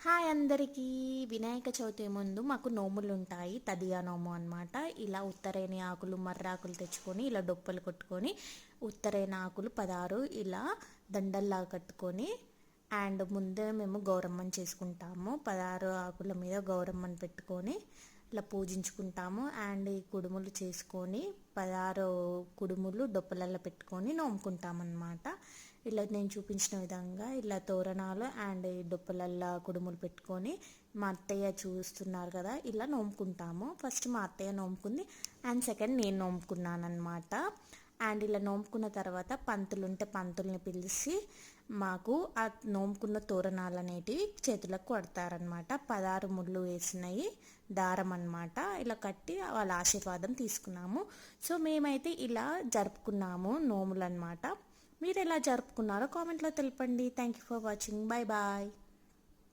Hi అందరికీ. వినాయక చవితి ముందు మాకు నోములు ఉంటాయి. తదియా నోము అనమాట. ఇలా ఉత్తరేణి ఆకులు మర్రాకులు తెచ్చుకొని ఇలా డొప్పలు కొట్టుకొని ఉత్తరేణి ఆకులు 16 ఇలా దండల్లా కట్టుకొని అండ్ ముందే మేము గౌరమ్మని చేసుకుంటాము. 16 ఆకుల మీద గౌరమ్మని పెట్టుకొని ఇలా పూజించుకుంటాము. అండ్ ఈ కుడుములు చేసుకొని 16 కుడుములు డొప్పలల్లో పెట్టుకొని నోముకుంటామన్నమాట. ఇలా నేను చూపించిన విధంగా ఇలా తోరణాలు అండ్ ఈ డొప్పలల్లో కుడుములు పెట్టుకొని మా అత్తయ్య చూస్తున్నారు కదా, ఇలా నోముకుంటాము. ఫస్ట్ మా అత్తయ్య నోముకుంది అండ్ సెకండ్ నేను నోముకున్నాను అనమాట. అండ్ ఇలా నోముకున్న తర్వాత పంతులు ఉంటే పంతుల్ని పిలిచి మాకు ఆ నోముకున్న తోరణాలు అనేటివి చేతులకు కొడతారనమాట. 16 ముళ్ళు వేసినాయి దారం అనమాట. ఇలా కట్టి వాళ్ళ ఆశీర్వాదం తీసుకున్నాము. సో మేమైతే ఇలా జరుపుకున్నాము నోములు అనమాట. మీరు ఎలా జరుపుకున్నారో కామెంట్లో తెలపండి. Thank you for watching. Bye bye.